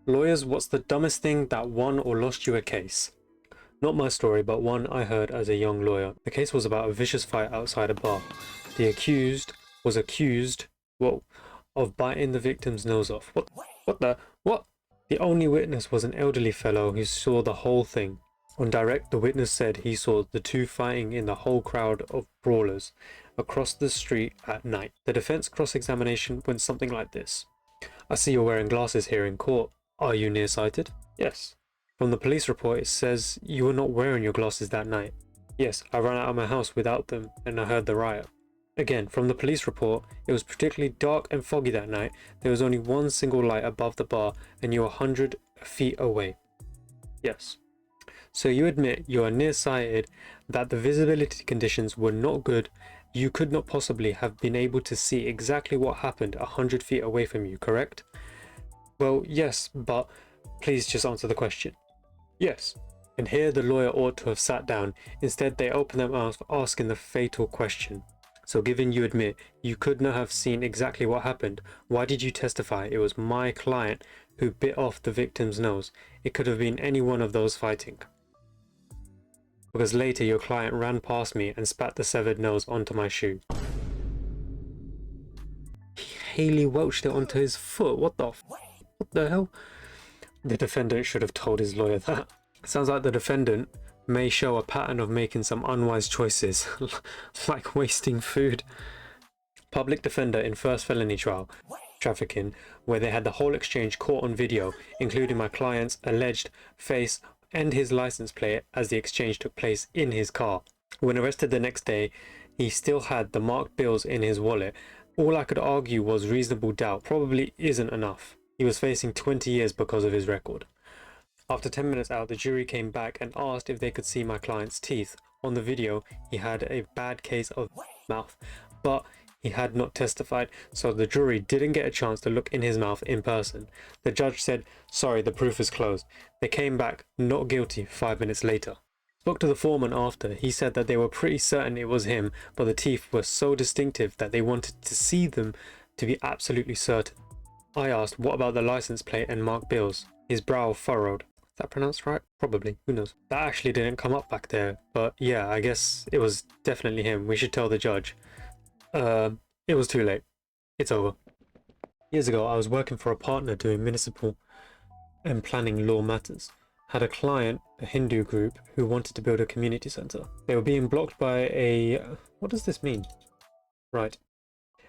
Lawyers, what's the dumbest thing that won or lost you a case? Not my story, but one I heard as a young lawyer. The case was about a vicious fight outside a bar. The accused was accused, whoa, of biting the victim's nose off. What? The only witness was an elderly fellow who saw the whole thing. On direct, the witness said he saw the two fighting in the whole crowd of brawlers across the street at night. The defense cross-examination went something like this. I see you're wearing glasses here in court. Are you nearsighted? Yes. From the police report, it says you were not wearing your glasses that night. Yes, I ran out of my house without them and I heard the riot. Again, from the police report, it was particularly dark and foggy that night. There was only one single light above the bar and you were 100 feet away. Yes. So you admit you are nearsighted, that the visibility conditions were not good. You could not possibly have been able to see exactly what happened 100 feet away from you, correct? Well, yes, but please just answer the question. Yes. And here the lawyer ought to have sat down. Instead, they opened their mouth asking the fatal question. So given you admit you could not have seen exactly what happened, why did you testify it was my client who bit off the victim's nose? It could have been any one of those fighting. Because later your client ran past me and spat the severed nose onto my shoe. Haley welched it onto his foot. What the hell? The defendant should have told his lawyer that. Sounds like the defendant may show a pattern of making some unwise choices, like wasting food. Public defender in first felony trial, trafficking, where they had the whole exchange caught on video, including my client's alleged face and his license plate as the exchange took place in his car. When arrested the next day, he still had the marked bills in his wallet. All I could argue was reasonable doubt probably isn't enough. He was facing 20 years because of his record. After 10 minutes out, the jury came back and asked if they could see my client's teeth. On the video, he had a bad case of mouth, but he had not testified, so the jury didn't get a chance to look in his mouth in person. The judge said, sorry, the proof is closed. They came back not guilty 5 minutes later. Spoke to the foreman after. He said that they were pretty certain it was him, but the teeth were so distinctive that they wanted to see them to be absolutely certain. I asked, what about the license plate and marked bills? His brow furrowed. Is that pronounced right? Probably. Who knows? That actually didn't come up back there, but yeah, I guess it was definitely him. We should tell the judge. It was too late. It's over. Years ago, I was working for a partner doing municipal and planning law matters. Had a client, a Hindu group, who wanted to build a community centre. They were being blocked by a... What does this mean? Right.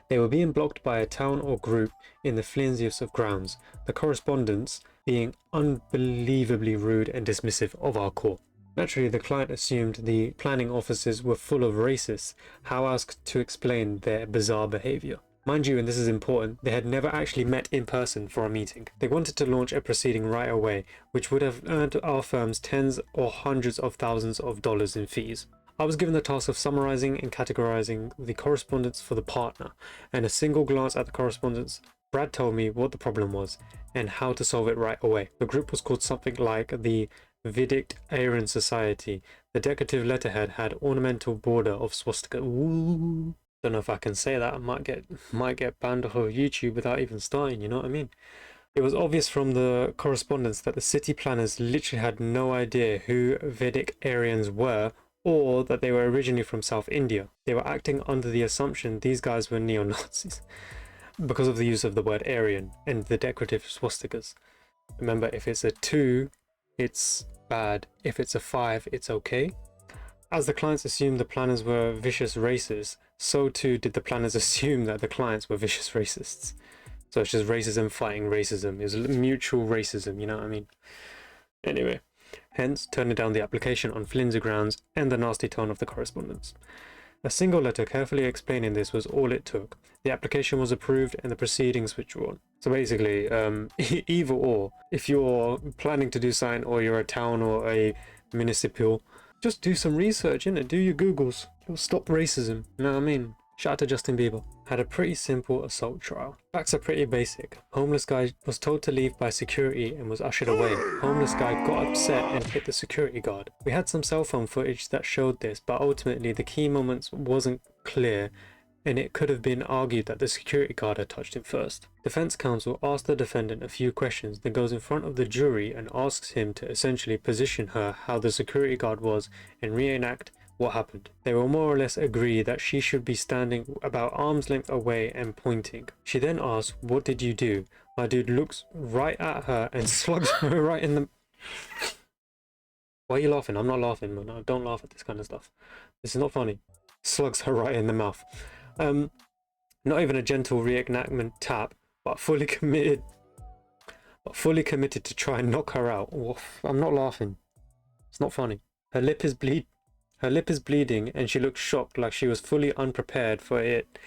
They were being blocked by a town or group in the flimsiest of grounds, the correspondents being unbelievably rude and dismissive of our court. Naturally, the client assumed the planning officers were full of racists. How else to explain their bizarre behaviour? Mind you, and this is important, they had never actually met in person for a meeting. They wanted to launch a proceeding right away, which would have earned our firms tens or hundreds of thousands of dollars in fees. I was given the task of summarizing and categorizing the correspondence for the partner, and a single glance at the correspondence, Brad told me what the problem was and how to solve it right away. The group was called something like the Vedic Aryan Society. The decorative letterhead had ornamental border of swastika. Ooh. Don't know if I can say that. I might get banned off of YouTube without even starting, you know what I mean? It was obvious from the correspondence that the city planners literally had no idea who Vedic Aryans were, or that they were originally from South India. They were acting under the assumption these guys were neo-Nazis because of the use of the word Aryan and the decorative swastikas. Remember, if it's a 2, it's bad. If it's a 5, it's okay. As the clients assumed the planners were vicious racists, so too did the planners assume that the clients were vicious racists. So it's just racism fighting racism. It was mutual racism, you know what I mean? Anyway, hence turning down the application on flimsy grounds and the nasty tone of the correspondence. A single letter carefully explaining this was all it took. The application was approved and the proceedings withdrawn. So basically, either or, if you're planning to do something or you're a town or a municipal, just do some research, innit? Do your Googles. It'll stop racism, you know what I mean? Shout out to Justin Bieber. Had a pretty simple assault trial. Facts are pretty basic. Homeless guy was told to leave by security and was ushered away. Homeless guy got upset and hit the security guard. We had some cell phone footage that showed this, but ultimately the key moments wasn't clear and it could have been argued that the security guard had touched him first. Defense counsel asked the defendant a few questions, then goes in front of the jury and asks him to essentially position her how the security guard was and reenact what happened. They will more or less agree that she should be standing about arm's length away and pointing. She then asks, "What did you do?" My dude looks right at her and slugs her right in the... Why are you laughing? I'm not laughing, man. I don't laugh at this kind of stuff. This is not funny. Slugs her right in the mouth. Not even a gentle reenactment tap, but fully committed to try and knock her out. Oof, I'm not laughing. It's not funny. Her lip is bleeding and she looks shocked, like she was fully unprepared for it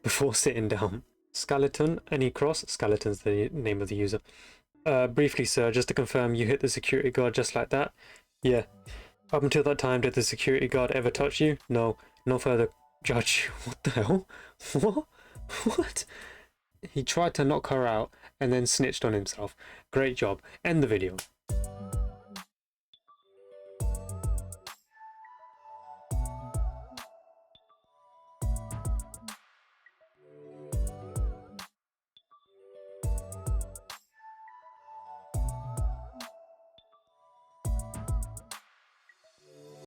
before sitting down. Skeleton, any cross? Skeleton's the name of the user. Briefly, sir, just to confirm, you hit the security guard just like that? Yeah. Up until that time, did the security guard ever touch you? No. No further, judge. What the hell? What? What? He tried to knock her out and then snitched on himself. Great job. End the video.